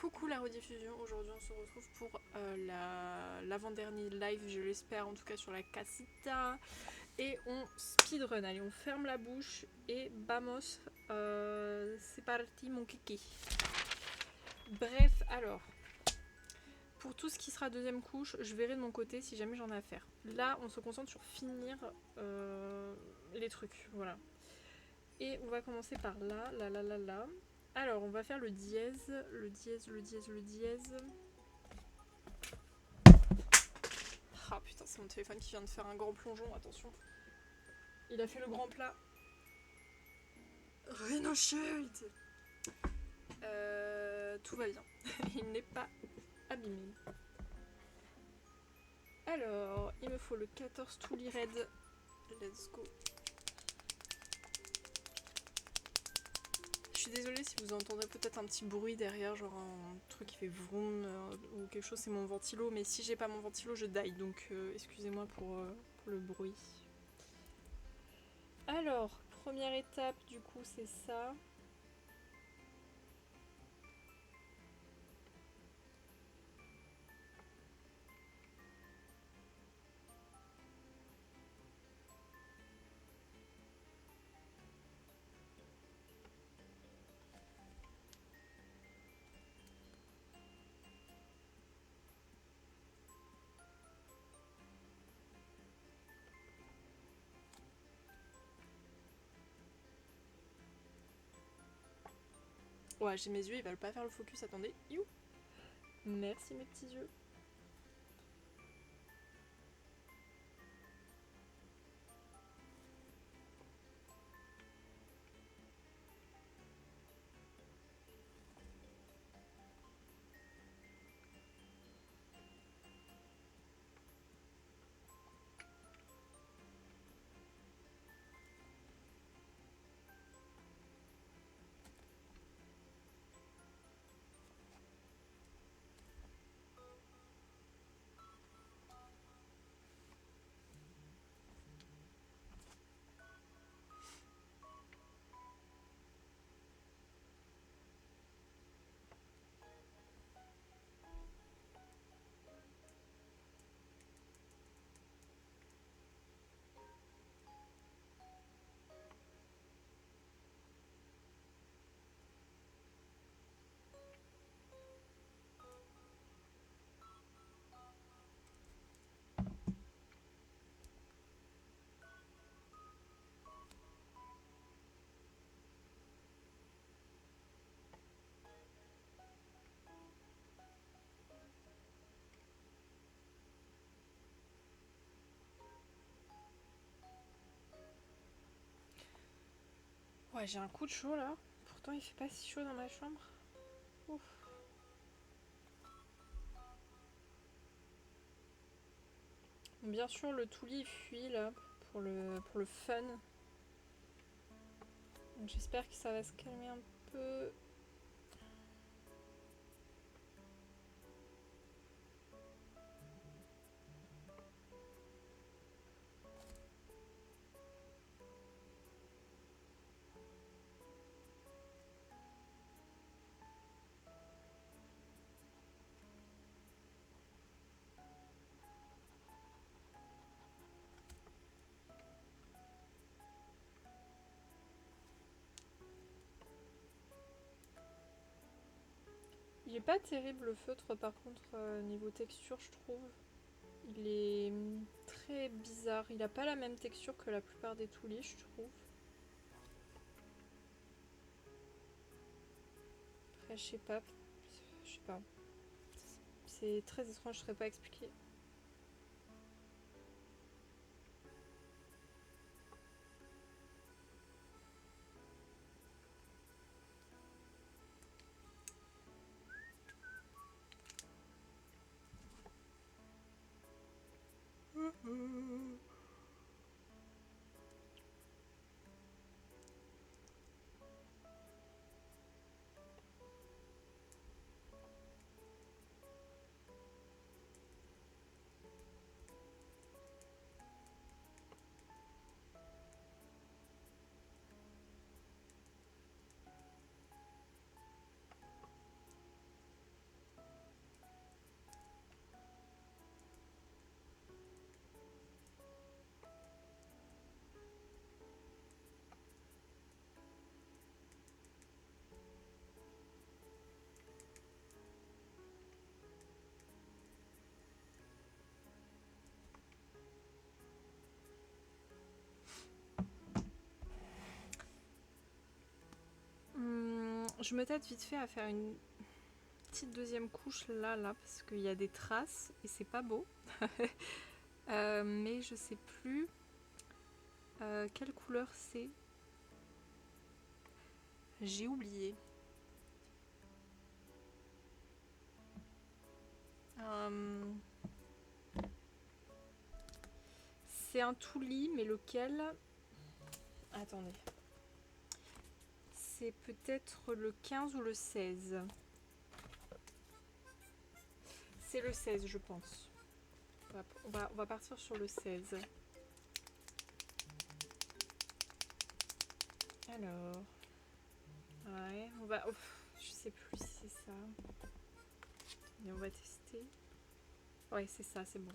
Coucou la rediffusion, aujourd'hui on se retrouve pour l'avant-dernier live, je l'espère, en tout cas sur la casita. Et on speedrun, allez on ferme la bouche et vamos, c'est parti mon kiki. Bref, alors, pour tout ce qui sera deuxième couche, je verrai de mon côté si jamais j'en ai à faire. Là on se concentre sur finir les trucs, voilà. Et on va commencer par là. Alors, on va faire le dièse. Ah putain, c'est mon téléphone qui vient de faire un grand plongeon, attention. Il a fait le grand plat. Renoshield. Tout va bien. Il n'est pas abîmé. Alors, il me faut le 14 Toolie Red. Let's go. Je suis désolée si vous entendrez peut-être un petit bruit derrière, genre un truc qui fait vroom ou quelque chose, c'est mon ventilo, mais si j'ai pas mon ventilo, je die, donc excusez-moi pour le bruit. Alors, première étape, du coup, c'est ça. Ouais, j'ai mes yeux, ils veulent pas faire le focus, attendez. You. Merci mes petits yeux. Ouais, j'ai un coup de chaud là. Pourtant, il fait pas si chaud dans ma chambre. Ouf. Bien sûr, le Toolie fuit là pour le fun. Donc, j'espère que ça va se calmer un peu. Il est pas terrible le feutre par contre niveau texture je trouve. Il est très bizarre. Il a pas la même texture que la plupart des Toolie je trouve. Après je sais pas. C'est très étrange, je ne saurais pas expliquer. Je me tâte vite fait à faire une petite deuxième couche là, parce qu'il y a des traces et c'est pas beau. Mais je sais plus quelle couleur c'est. J'ai oublié. C'est un tout-lit, mais lequel? Attendez. C'est peut-être le 15 ou le 16. C'est le 16, je pense. On va partir sur le 16. Alors. Ouais, on va. Je sais plus si c'est ça. Mais on va tester. Ouais, c'est ça, c'est bon.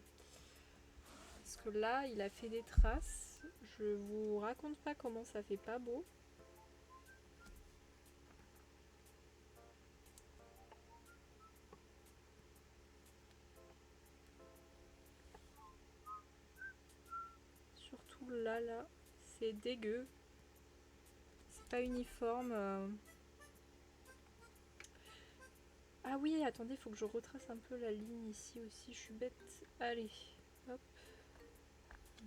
Parce que là, il a fait des traces. Je vous raconte pas comment ça fait pas beau. Surtout là, c'est dégueu. C'est pas uniforme. Ah oui, attendez, il faut que je retrace un peu la ligne ici aussi. Je suis bête. Allez, hop.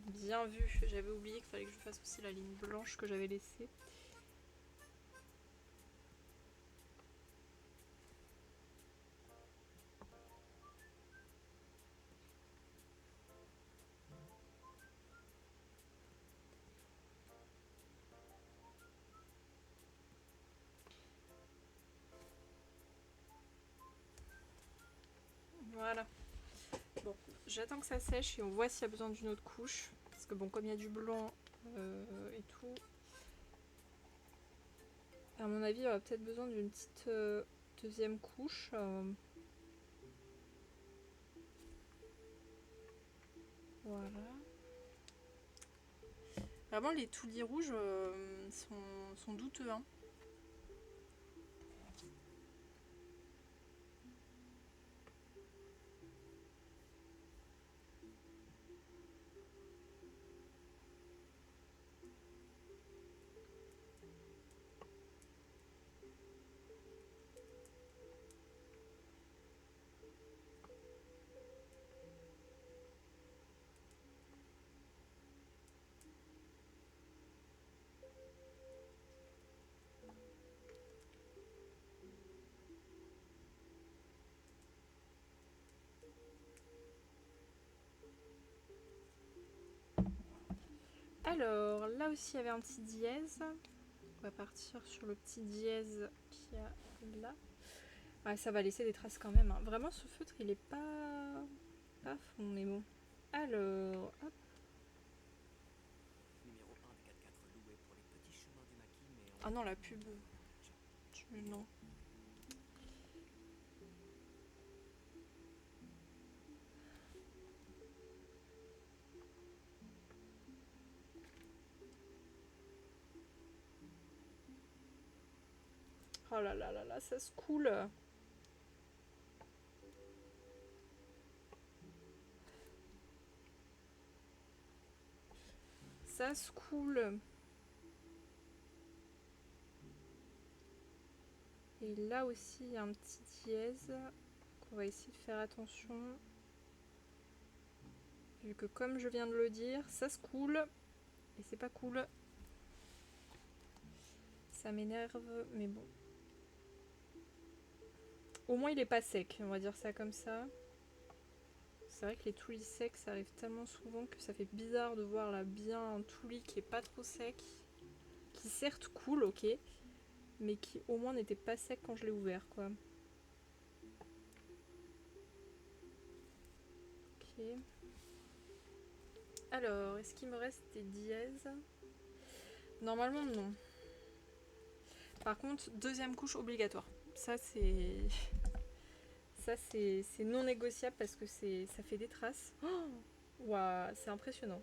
Bien vu. J'avais oublié qu'il fallait que je fasse aussi la ligne blanche que j'avais laissée. Voilà. Bon, j'attends que ça sèche et on voit s'il y a besoin d'une autre couche. Parce que bon, comme il y a du blanc et tout, à mon avis, il y aura peut-être besoin d'une petite deuxième couche. Voilà. Vraiment, les toulis rouges sont douteux. Hein. Alors, là aussi, il y avait un petit dièse. On va partir sur le petit dièse qu'il y a là. Ouais, ça va laisser des traces quand même. Hein. Vraiment, ce feutre, il est pas fond, mais bon. Alors, hop. Ah non, la pub. Non. Oh là là là là, ça se coule. Ça se coule. Et là aussi, il y a un petit dièse. On va essayer de faire attention. Vu que comme je viens de le dire, ça se coule. Et c'est pas cool. Ça m'énerve, mais bon. Au moins il est pas sec, on va dire ça comme ça. C'est vrai que les toulis secs, ça arrive tellement souvent que ça fait bizarre de voir là bien un toulis qui est pas trop sec. Qui certes coule, ok. Mais qui au moins n'était pas sec quand je l'ai ouvert, quoi. Ok. Alors, est-ce qu'il me reste des dièses? Normalement, non. Par contre, deuxième couche obligatoire. Ça, c'est... Ça, c'est non négociable parce que ça fait des traces. Oh, waouh, c'est impressionnant.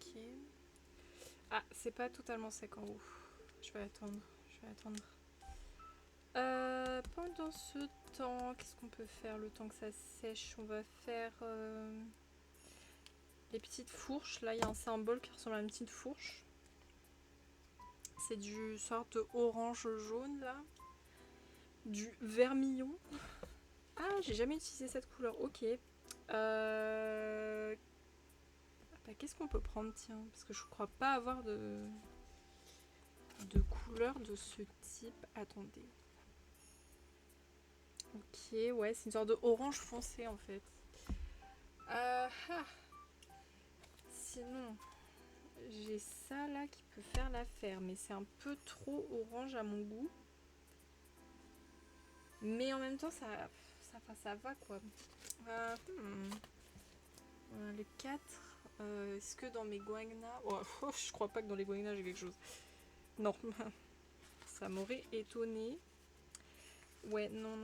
Ok. Ah, c'est pas totalement sec en haut. Je vais attendre. Pendant ce temps, qu'est-ce qu'on peut faire le temps que ça sèche? On va faire les petites fourches. Là, il y a un symbole qui ressemble à une petite fourche. C'est du sorte orange jaune là. Du vermillon. Ah, j'ai jamais utilisé cette couleur. Ok. Bah, qu'est-ce qu'on peut prendre, tiens? Parce que je crois pas avoir de couleur de ce type. Attendez. Ok, ouais, c'est une sorte de orange foncé en fait. Ah. Sinon, j'ai ça là qui peut faire l'affaire, mais c'est un peu trop orange à mon goût. Mais en même temps, ça va quoi. Le 4, est-ce que dans mes guangna... Oh, je crois pas que dans les guangna j'ai quelque chose. Non, ça m'aurait étonné. Ouais, non.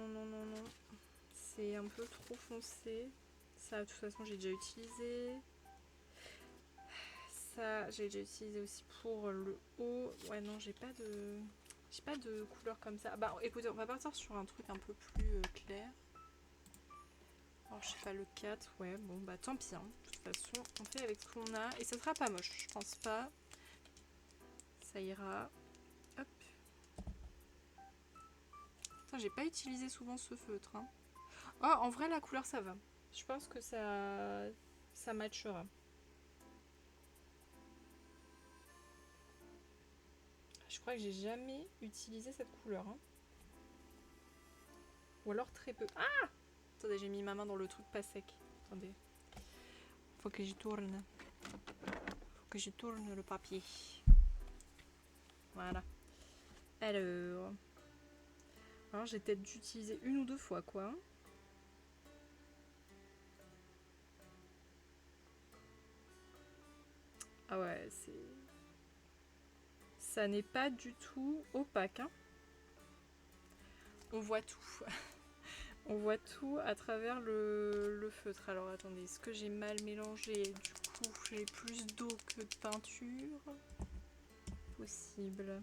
C'est un peu trop foncé. Ça, de toute façon, j'ai déjà utilisé. Ça, j'ai déjà utilisé aussi pour le haut. Ouais, non, j'ai pas de couleur comme ça. Bah, écoutez, on va partir sur un truc un peu plus clair. Alors, je sais pas, le 4, ouais, bon, bah tant pis. Hein. De toute façon, on fait avec ce qu'on a. Et ça sera pas moche, je pense pas. Ça ira. Hop. Putain, j'ai pas utilisé souvent ce feutre. Hein. Oh, en vrai, la couleur, ça va. Je pense que ça matchera. Je crois que j'ai jamais utilisé cette couleur. Hein. Ou alors très peu. Ah! Attendez, j'ai mis ma main dans le truc pas sec. Attendez. Faut que j'y tourne. Faut que j'y tourne le papier. Voilà. Alors j'ai peut-être dû utiliser une ou deux fois, quoi. Ah ouais, ça n'est pas du tout opaque. Hein. On voit tout. On voit tout à travers le feutre. Alors attendez, est-ce que j'ai mal mélangé? Du coup, j'ai plus d'eau que de peinture. Possible.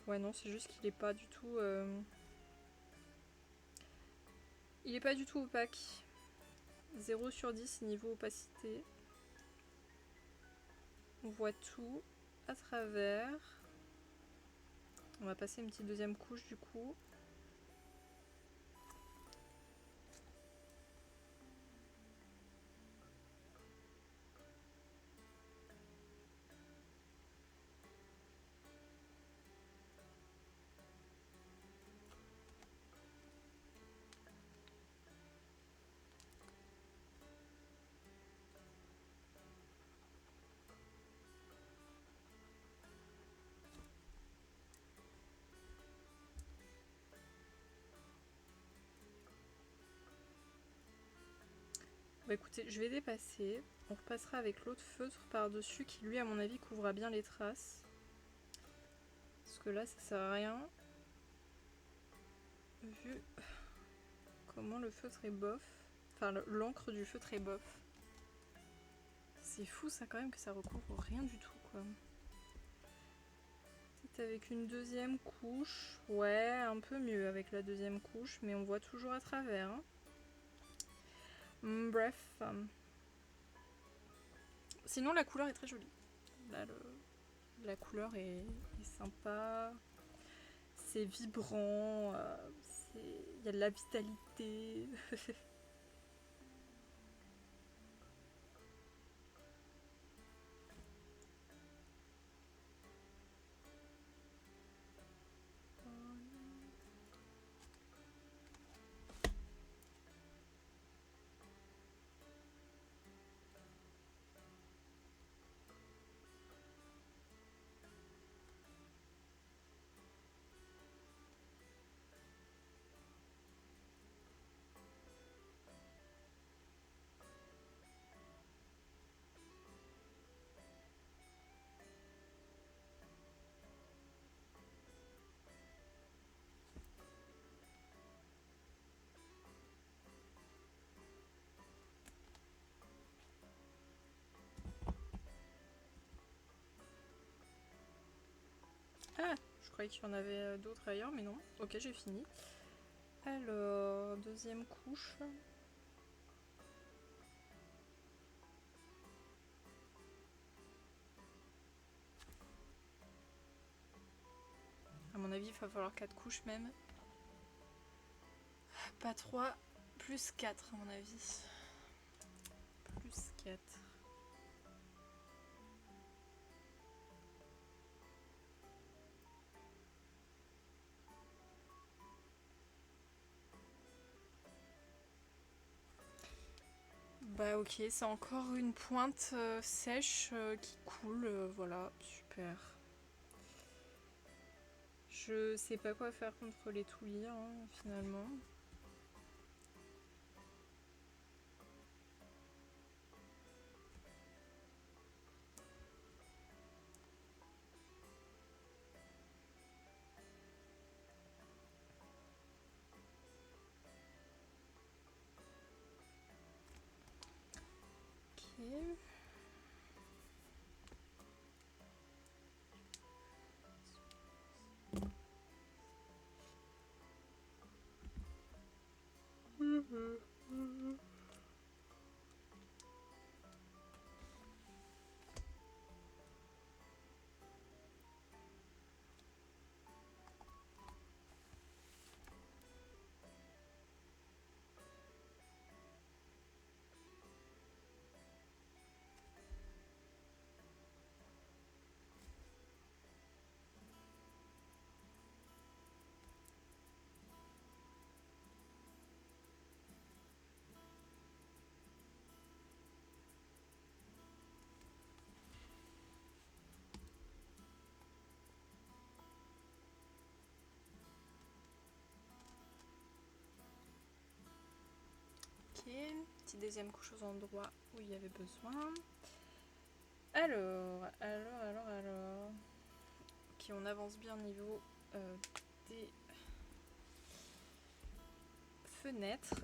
Ouais, non, c'est juste qu'il est pas du tout... Il est pas du tout opaque. 0 sur 10 niveau opacité. On voit tout à travers. On va passer une petite deuxième couche du coup. Bah écoutez, je vais dépasser. On repassera avec l'autre feutre par-dessus qui lui à mon avis couvrira bien les traces. Parce que là ça sert à rien. Vu comment le feutre est bof. Enfin l'encre du feutre est bof. C'est fou ça quand même que ça recouvre rien du tout quoi. Peut-être avec une deuxième couche. Ouais, un peu mieux avec la deuxième couche, mais on voit toujours à travers. Hein. Bref. Sinon la couleur est très jolie. Là, la couleur est sympa. C'est vibrant. Il y a de la vitalité. croyais qu'il y en avait d'autres ailleurs, mais non. Ok, j'ai fini. Alors, deuxième couche. À mon avis, il va falloir 4 couches même. Pas 3, plus 4 à mon avis. Plus 4. Bah ok, c'est encore une pointe sèche qui coule, voilà, super. Je sais pas quoi faire contre les toulis, hein, finalement. Ok. Ok, petite deuxième couche aux endroits où il y avait besoin. Alors. Ok, on avance bien au niveau des fenêtres.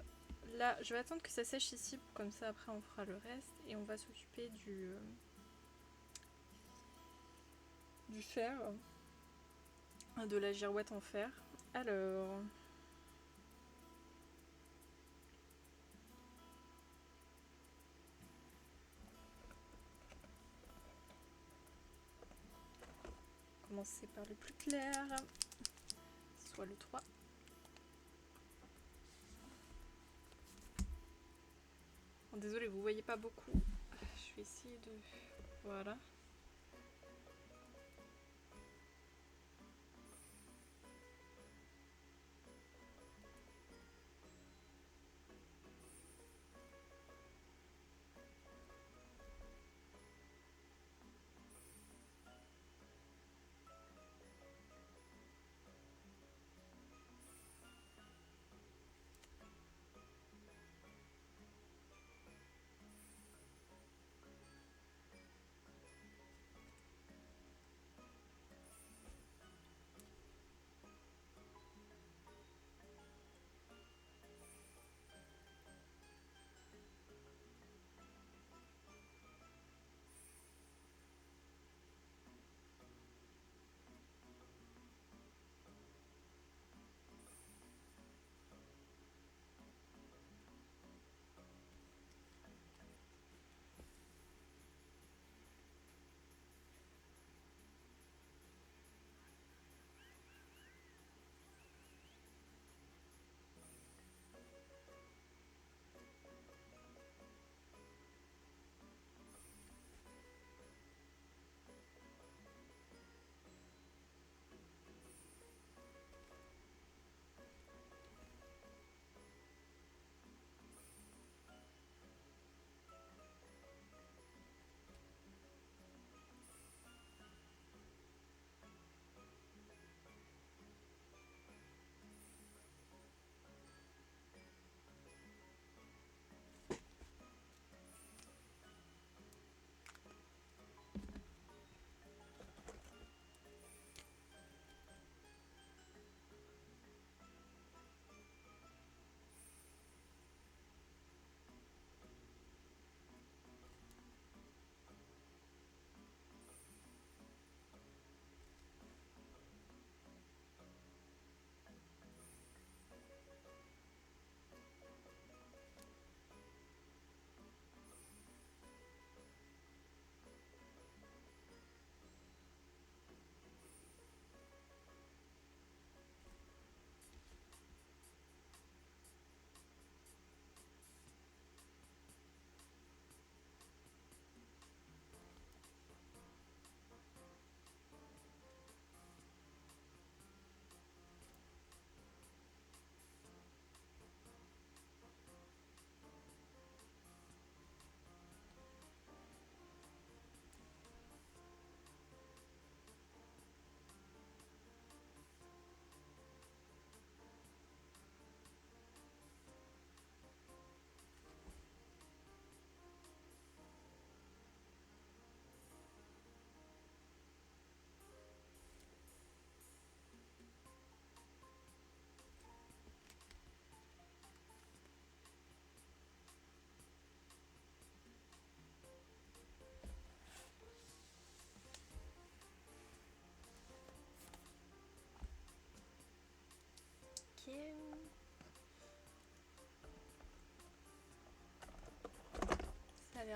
Là, je vais attendre que ça sèche ici, comme ça après on fera le reste. Et on va s'occuper du fer, de la girouette en fer. Alors... commencer par le plus clair, soit le 3. Bon, désolée, vous voyez pas beaucoup. Je vais essayer de... Voilà.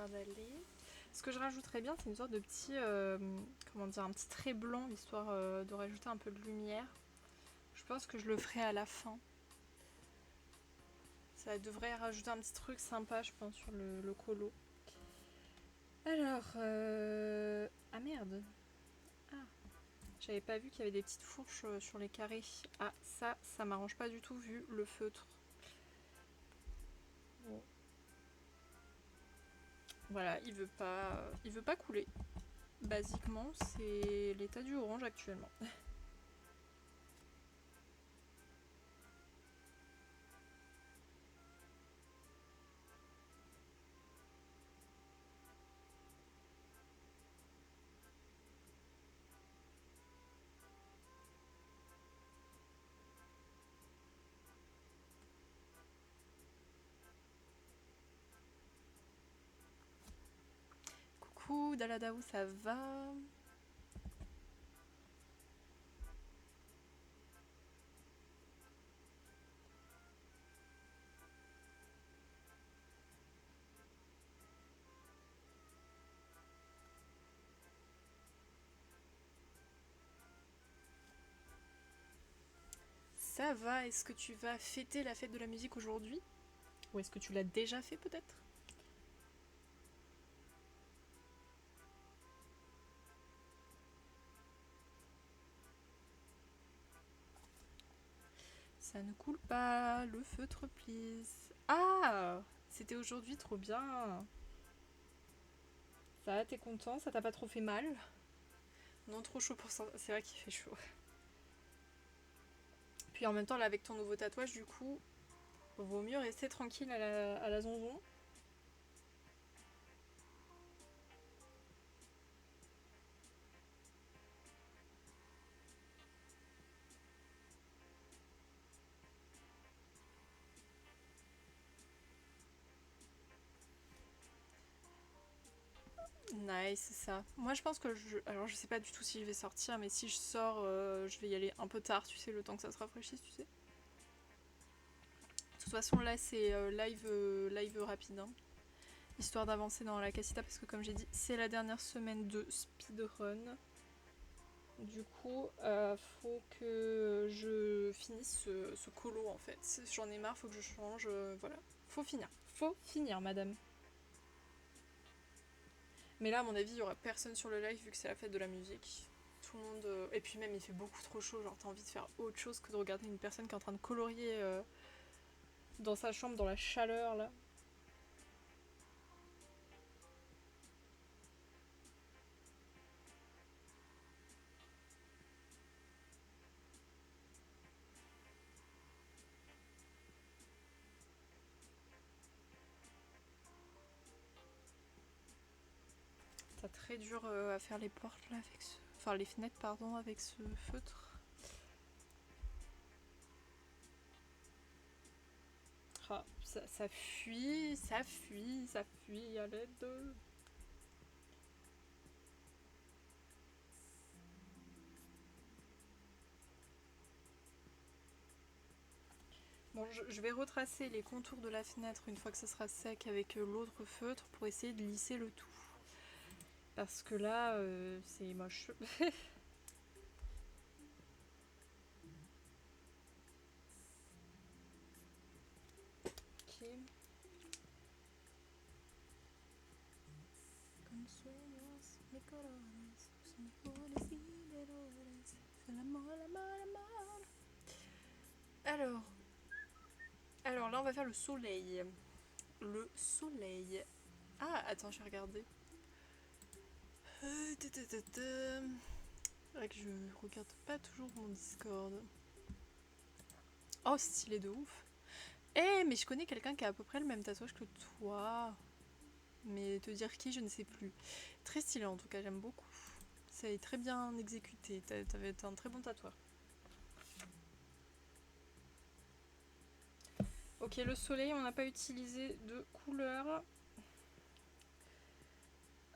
l'air d'aller. Ce que je rajouterais bien, c'est une sorte de petit, comment dire, un petit trait blanc, histoire de rajouter un peu de lumière. Je pense que je le ferai à la fin. Ça devrait rajouter un petit truc sympa, je pense, sur le colo. Alors, ah merde. Ah, j'avais pas vu qu'il y avait des petites fourches sur les carrés. Ah, ça m'arrange pas du tout vu le feutre. Bon. Voilà, il veut pas couler. Basiquement, c'est l'état du orange actuellement. Coucou Daladaou, ça va? Ça va, est-ce que tu vas fêter la fête de la musique aujourd'hui? Ou est-ce que tu l'as déjà fait peut-être? Ça ne coule pas, le feutre please. Ah! C'était aujourd'hui, trop bien. Ça va, t'es content? Ça t'a pas trop fait mal? Non, trop chaud pour ça. C'est vrai qu'il fait chaud. Puis en même temps, là, avec ton nouveau tatouage, du coup, vaut mieux rester tranquille à la zonzon. Nice, c'est ça. Moi, je pense que alors, je sais pas du tout si je vais sortir, mais si je sors, je vais y aller un peu tard, tu sais, le temps que ça se rafraîchisse, tu sais. De toute façon, là, c'est live rapide, hein, histoire d'avancer dans la casita, parce que comme j'ai dit, c'est la dernière semaine de speedrun. Du coup, faut que je finisse ce colo, en fait. J'en ai marre, faut que je change, voilà. Faut finir. Faut finir, madame. Mais là, à mon avis, il y aura personne sur le live vu que c'est la fête de la musique. Tout le monde. Et puis même, il fait beaucoup trop chaud. Genre, t'as envie de faire autre chose que de regarder une personne qui est en train de colorier dans sa chambre, dans la chaleur là. C'est très dur à faire les portes là avec ce. Enfin, les fenêtres, pardon, avec ce feutre. Ah, ça fuit, ça fuit, ça fuit à l'aide. Bon, je vais retracer les contours de la fenêtre une fois que ça sera sec avec l'autre feutre pour essayer de lisser le tout. Parce que là, c'est moche. Ok. Con sueños de colores, son mejores y mejores. C'est l'amour, l'amour, l'amour. Alors, alors là, on va faire le soleil. Le soleil. Ah, attends, je vais regarder. C'est vrai que je regarde pas toujours mon Discord. Oh, stylé de ouf. Eh, mais je connais quelqu'un qui a à peu près le même tatouage que toi. Mais te dire qui, je ne sais plus. Très stylé en tout cas, j'aime beaucoup. Ça est très bien exécuté. T'avais un très bon tatouage. Ok, le soleil, on n'a pas utilisé de couleur.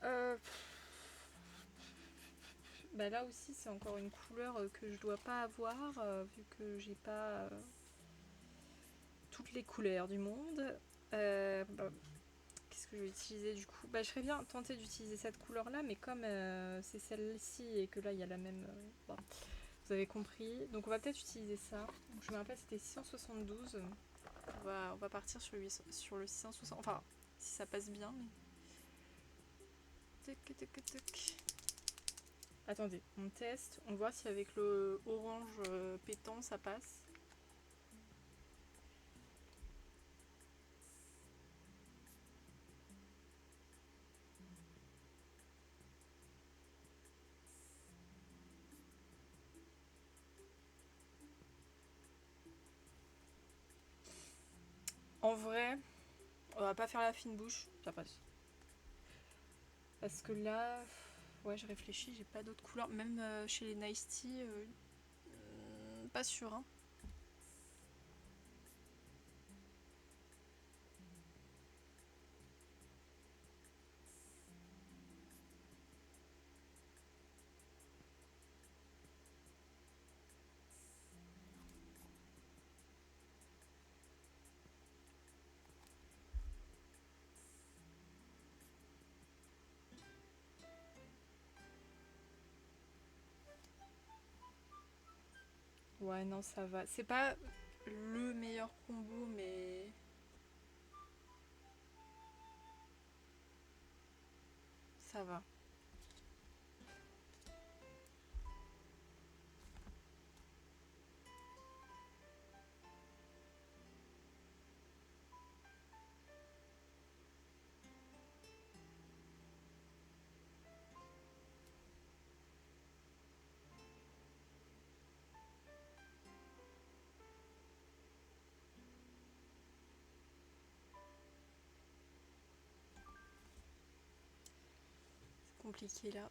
Euh, Bah là aussi, c'est encore une couleur que je dois pas avoir, vu que j'ai pas toutes les couleurs du monde. Bah, qu'est-ce que je vais utiliser du coup. Bah, je serais bien tentée d'utiliser cette couleur là, mais comme c'est celle-ci et que là il y a la même. Bon, vous avez compris. Donc on va peut-être utiliser ça. Donc, je me rappelle c'était 672. On va partir sur le 660. Enfin, si ça passe bien, mais. Tac, tac, tac. Attendez, on teste. On voit si avec le orange pétant ça passe. En vrai, on va pas faire la fine bouche, ça passe. Parce que là, ouais, je réfléchis, j'ai pas d'autres couleurs. Même chez les Nice Tea, pas sûr. Hein. Ouais, non, ça va. C'est pas le meilleur combo, mais ça va. C'est compliqué là.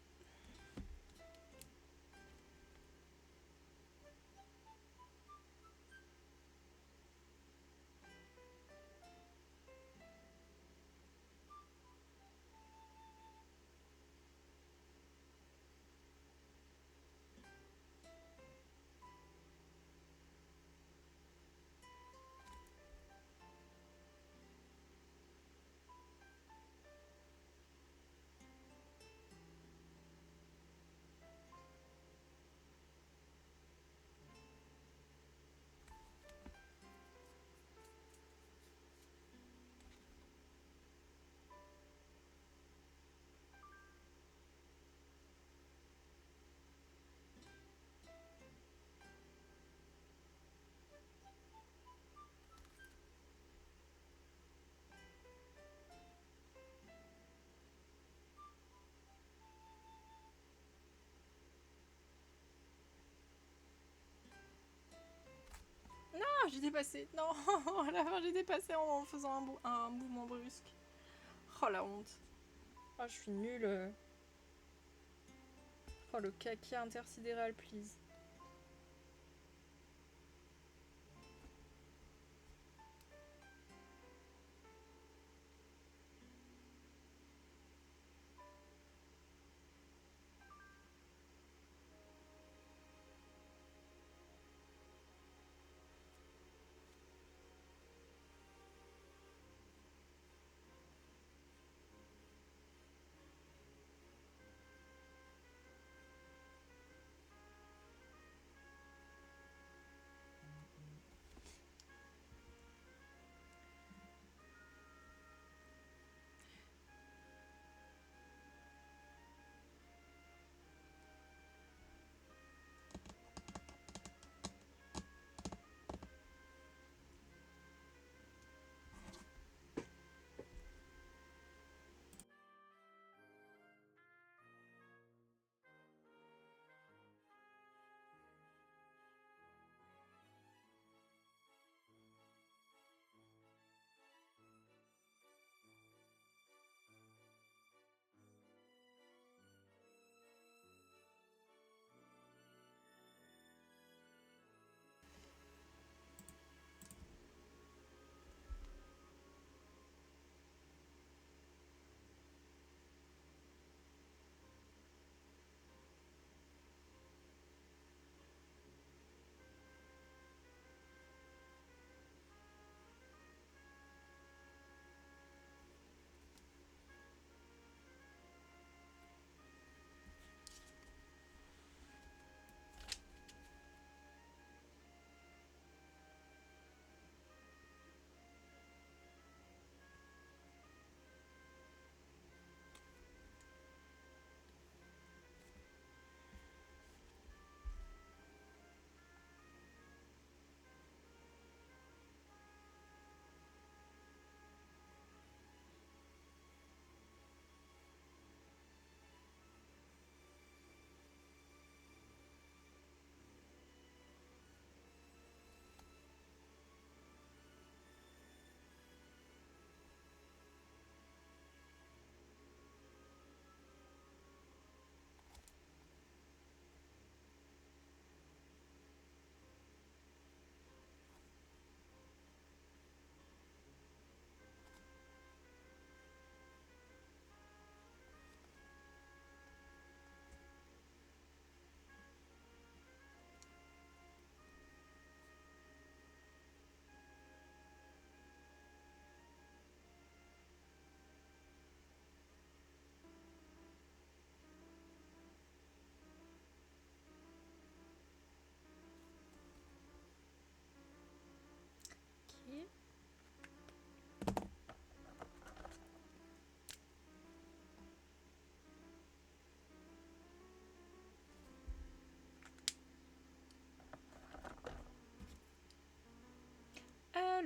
Ah, j'ai dépassé. Non, à la fin, j'ai dépassé en faisant un mouvement brusque. Oh la honte. Oh, je suis nulle. Oh, le caca intersidéral, please.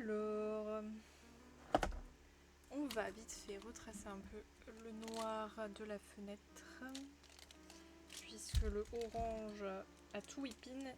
Alors, on va vite fait retracer un peu le noir de la fenêtre, puisque le orange a tout whippine.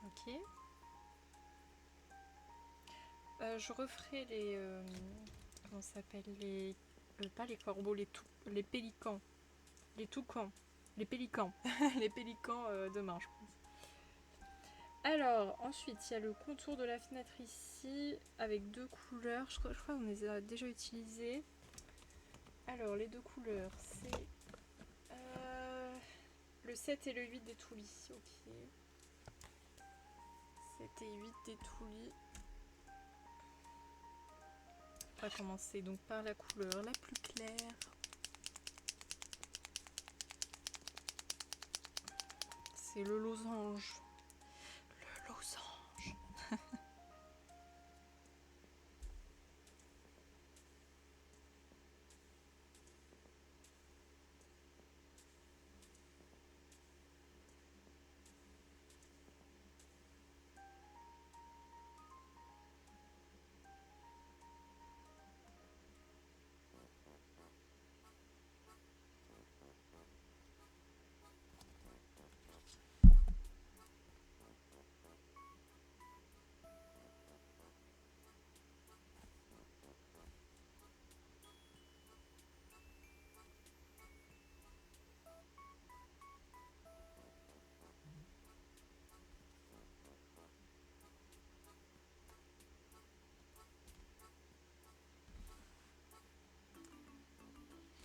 Ok. Je referai les... comment ça s'appelle les... pas les corbeaux, les pélicans. Les toucans. Les pélicans. Les pélicans demain, je pense. Alors, ensuite, il y a le contour de la fenêtre ici, avec deux couleurs. Je crois qu'on les a déjà utilisées. Alors, les deux couleurs, c'est le 7 et le 8 des Toulis. Ok. 7 et 8 des Toulis. On va commencer donc par la couleur la plus claire. C'est le losange. Le losange.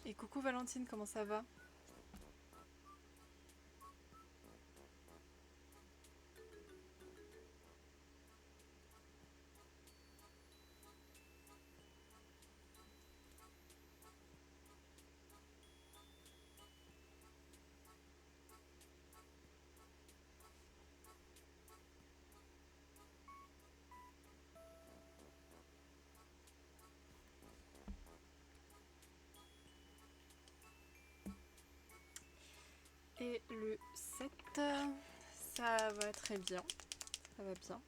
Et coucou Valentine, comment ça va? Et le 7, ça va très bien. Ça va bien.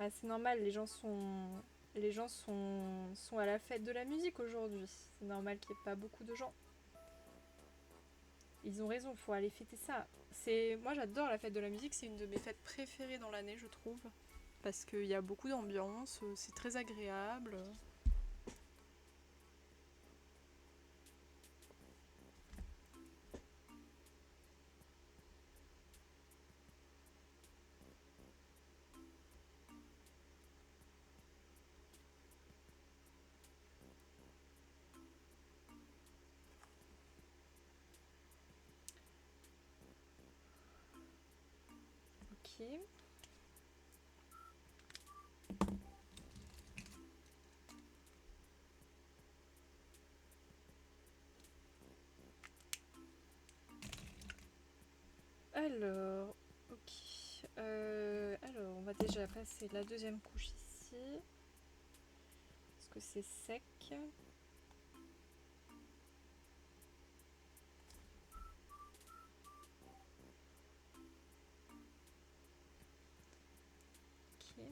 Ah, c'est normal, les gens sont à la fête de la musique aujourd'hui. C'est normal qu'il n'y ait pas beaucoup de gens. Ils ont raison, faut aller fêter ça. Moi j'adore la fête de la musique, c'est une de mes fêtes préférées dans l'année, je trouve. Parce qu'il y a beaucoup d'ambiance, c'est très agréable. Ok. Alors, ok. Alors, on va déjà passer la deuxième couche ici. Parce que c'est sec. Ok.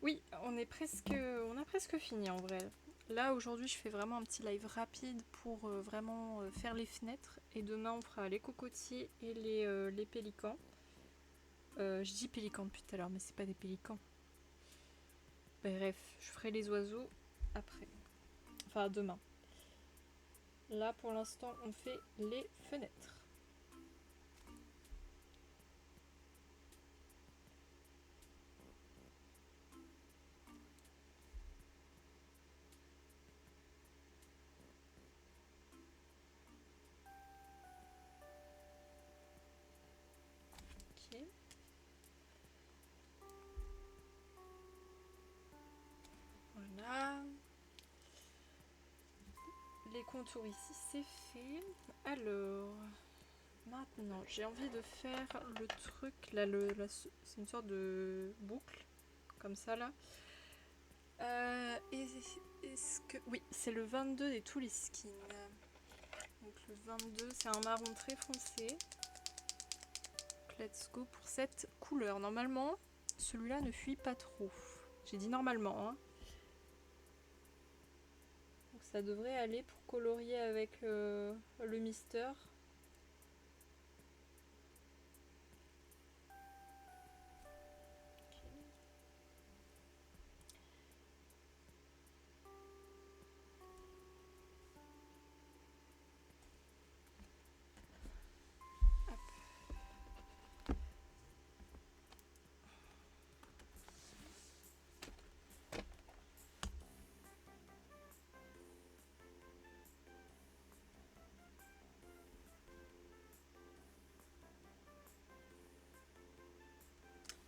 Oui, on a presque fini en vrai. Là aujourd'hui je fais vraiment un petit live rapide pour vraiment faire les fenêtres. Et demain on fera les cocotiers et les pélicans. Je dis pélicans depuis tout à l'heure mais c'est pas des pélicans. Bref, je ferai les oiseaux après. Enfin demain. Là pour l'instant on fait les fenêtres. Ok. Voilà. Les contours ici c'est fait. Alors, maintenant j'ai envie de faire le truc là, c'est une sorte de boucle comme ça là. Est-ce que... Oui, c'est le 22 des tous les skins. Donc le 22 c'est un marron très foncé. Donc let's go pour cette couleur. Normalement celui-là ne fuit pas trop. J'ai dit normalement hein. Donc ça devrait aller pour colorier avec le Mister.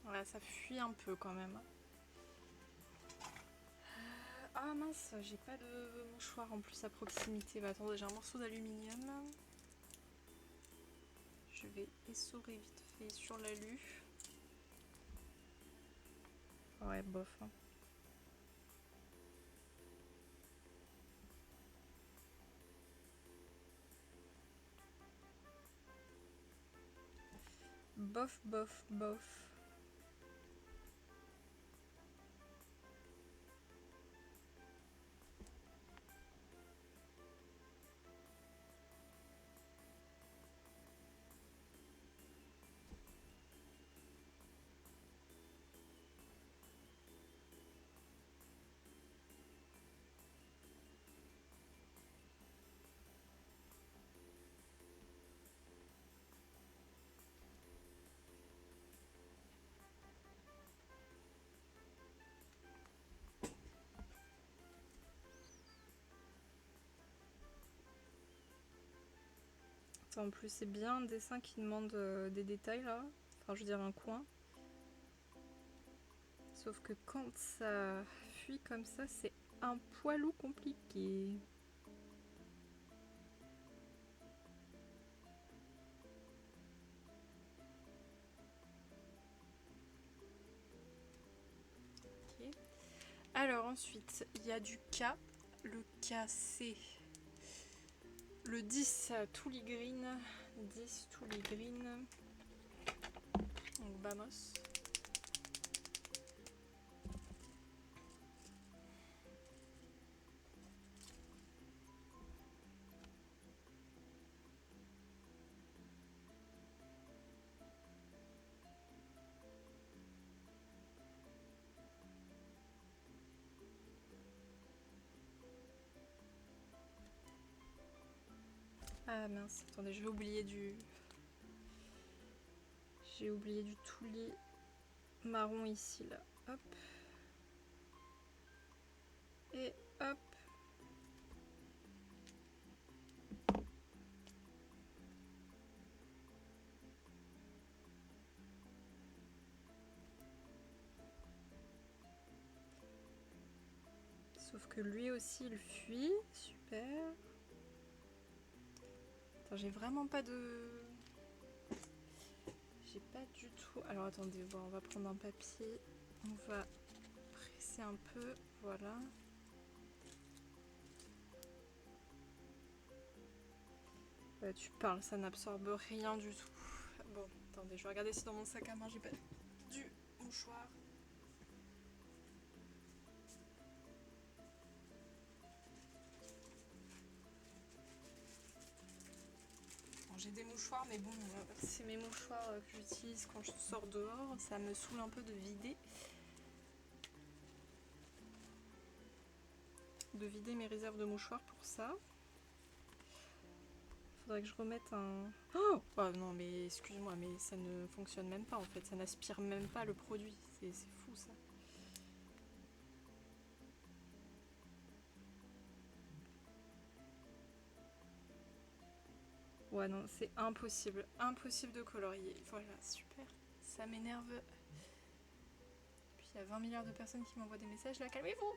Voilà, ça fuit un peu quand même. Ah mince, j'ai pas de mouchoir en plus à proximité. Bah attendez, j'ai un morceau d'aluminium. Je vais essorer vite fait sur l'alu. Ouais, bof. Hein. Bof, bof, bof. En plus, c'est bien un dessin qui demande des détails là. Enfin, je veux dire un coin. Sauf que quand ça fuit comme ça, c'est un poilou compliqué. Okay. Alors ensuite, il y a du K. Le K, c'est le 10 Tooly Green. 10 Tooly Green. Donc vamos. Ah mince, attendez, j'ai oublié du... J'ai oublié du Tooly marron ici, là. Hop. Et hop. Sauf que lui aussi, il fuit. Super. Attends, j'ai vraiment pas de... J'ai pas du tout... Alors attendez, bon, on va prendre un papier. On va presser un peu. Voilà. Tu parles, ça n'absorbe rien du tout. Bon, attendez, je vais regarder si dans mon sac à main j'ai pas du mouchoir. j'ai des mouchoirs, mais bon, c'est mes mouchoirs que j'utilise quand je sors dehors. Ça me saoule un peu de vider. Mes réserves de mouchoirs pour ça. Faudrait que je remette un... Oh, non, mais excuse-moi, mais ça ne fonctionne même pas en fait. Ça n'aspire même pas le produit. C'est fou ça. Ouais, non, c'est impossible. Impossible de colorier. Voilà, super. Ça m'énerve. Puis il y a 20 milliards de personnes qui m'envoient des messages là. Calmez-vous!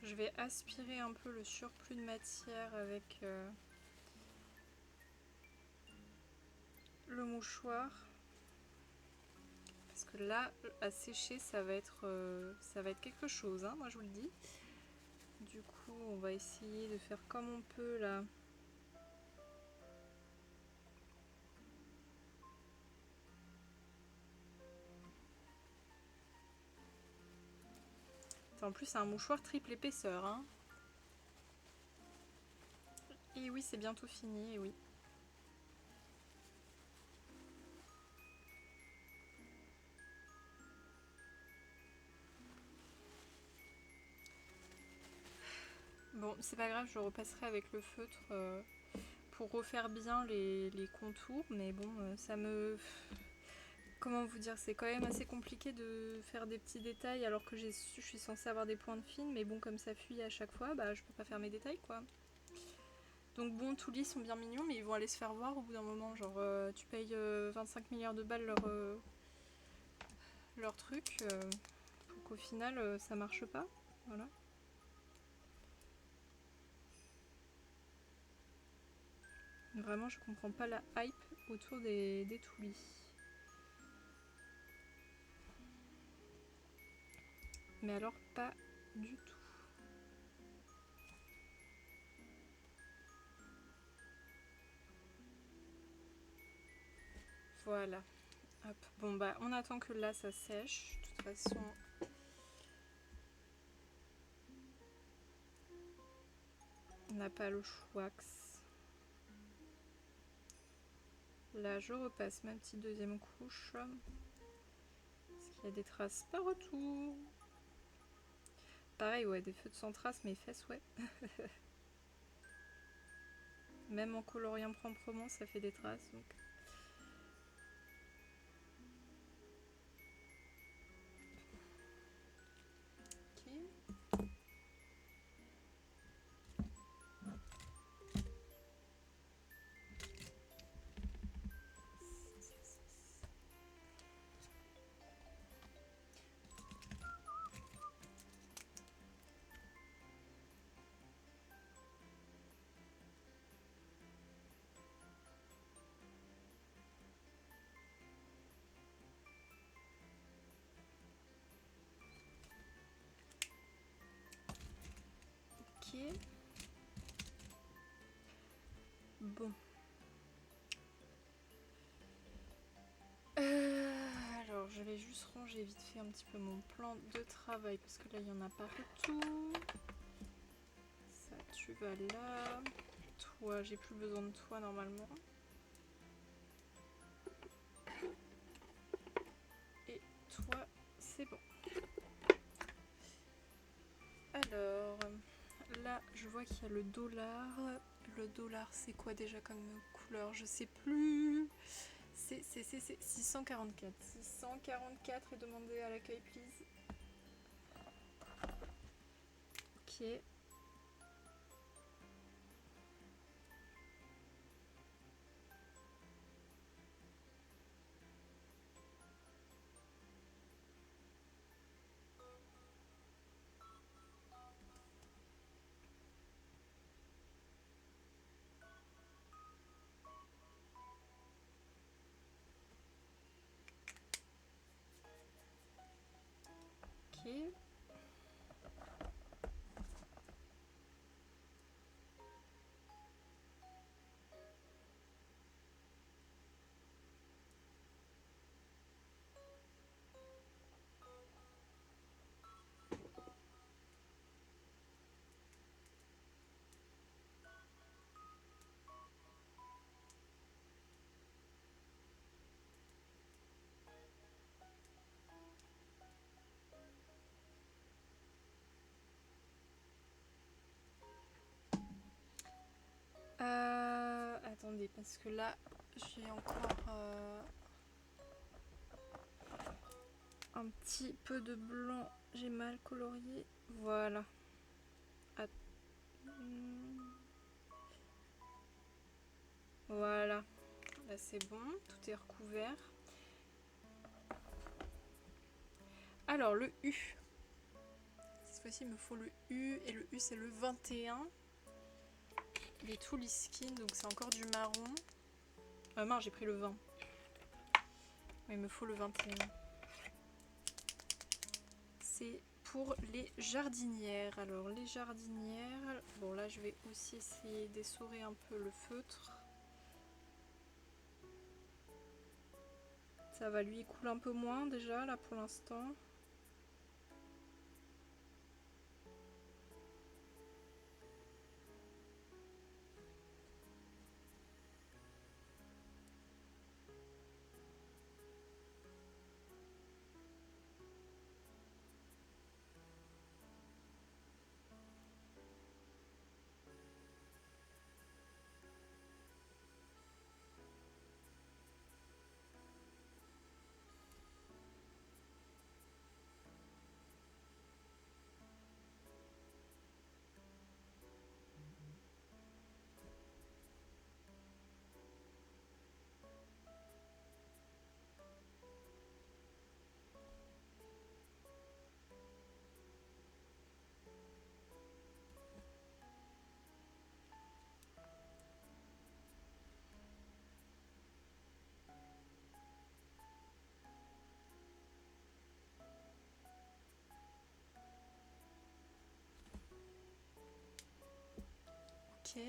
Je vais aspirer un peu le surplus de matière avec le mouchoir. Parce que là, à sécher, ça va être quelque chose, hein, moi je vous le dis. Du coup, on va essayer de faire comme on peut là. En plus, c'est un mouchoir triple épaisseur, hein. Et oui, c'est bientôt fini, et oui. Bon, c'est pas grave, je repasserai avec le feutre pour refaire bien les contours, mais bon, ça me... Comment vous dire, c'est quand même assez compliqué de faire des petits détails alors que je suis censée avoir des pointes fines, mais bon, comme ça fuit à chaque fois, bah je peux pas faire mes détails, quoi. Donc bon, tous les sont bien mignons, mais ils vont aller se faire voir au bout d'un moment. Genre, tu payes 25 milliards de balles leur truc, pour qu'au final, ça marche pas. Voilà. Vraiment, je comprends pas la hype autour des toulis. Mais alors, pas du tout. Voilà. Hop. Bon, bah, on attend que là, ça sèche. De toute façon... On n'a pas le choix. Là, je repasse ma petite deuxième couche. Parce qu'il y a des traces partout. Pareil, ouais, des feux de sans traces, mes fesses, ouais. Même en coloriant proprement, ça fait des traces. Donc... Ok. Ok. Bon. Alors, je vais juste ranger vite fait un petit peu mon plan de travail parce que là, il y en a partout. Ça, tu vas là. Toi, j'ai plus besoin de toi normalement. Et toi, c'est bon. Alors, là, je vois qu'il y a le dollar. Le dollar, c'est quoi déjà comme couleur? Je sais plus. C'est 644. 644 et demander à l'accueil, please. Ok. Ok. Attendez, parce que là, j'ai encore un petit peu de blanc. J'ai mal colorié. Voilà. Voilà. Là, c'est bon. Tout est recouvert. Alors, le U. Cette fois-ci, il me faut le U. Et le U, c'est le 21. Il est tout skin, donc c'est encore du marron. Mince, j'ai pris le 20. Mais il me faut le 21. C'est pour les jardinières. Alors, les jardinières... Bon, là, je vais aussi essayer d'essorer un peu le feutre. Ça va, lui, il coule un peu moins déjà, là, pour l'instant. Ok.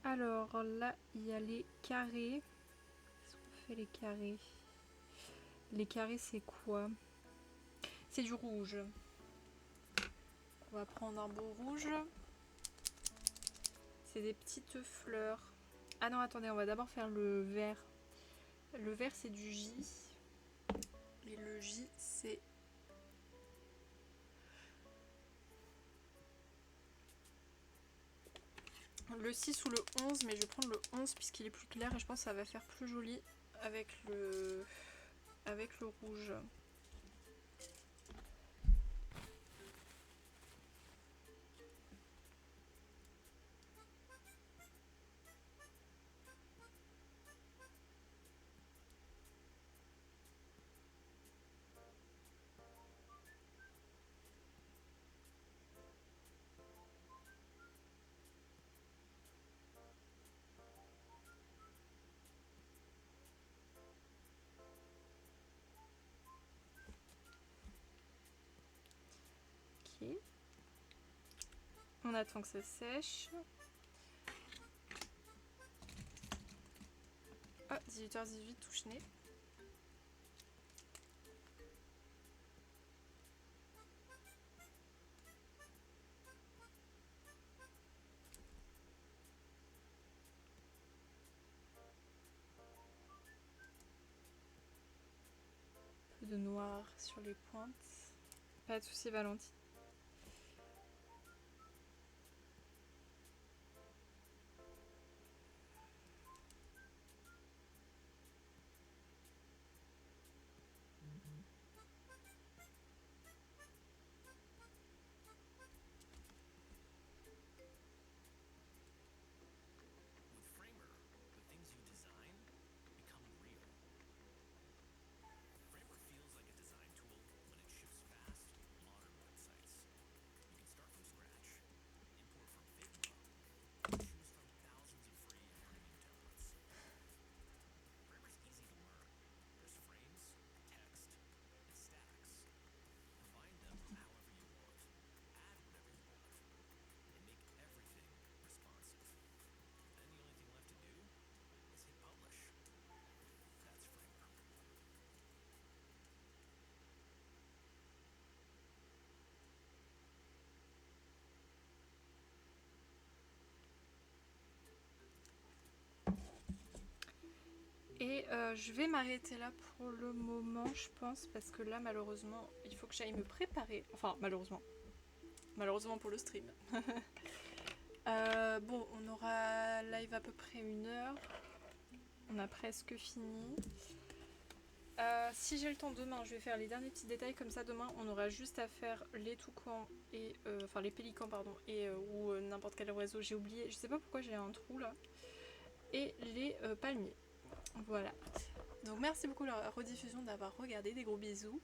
Alors là, il y a les carrés. Qu'est-ce qu'on fait les carrés? Les carrés, c'est quoi? C'est du rouge. On va prendre un beau rouge. C'est des petites fleurs. Ah non, attendez, on va d'abord faire le vert. Le vert, c'est du J. Et le J, c'est... le 6 ou le 11, mais je vais prendre le 11 puisqu'il est plus clair et je pense que ça va faire plus joli avec le rouge. Ok. On attend que ça sèche. Ah, 18h18, touche nez. noir sur les pointes. Pas de soucis Valentine. Et je vais m'arrêter là pour le moment, je pense, parce que là, malheureusement, il faut que j'aille me préparer. Enfin, malheureusement pour le stream. Bon, on aura live à peu près 1 heure. On a presque fini. Si j'ai le temps demain, je vais faire les derniers petits détails. Comme ça, demain, on aura juste à faire les toucans et enfin les pélicans, pardon, et ou n'importe quel oiseau. J'ai oublié. Je sais pas pourquoi j'ai un trou là. Et les palmiers. Voilà. Donc merci beaucoup la rediffusion d'avoir regardé. Des gros bisous.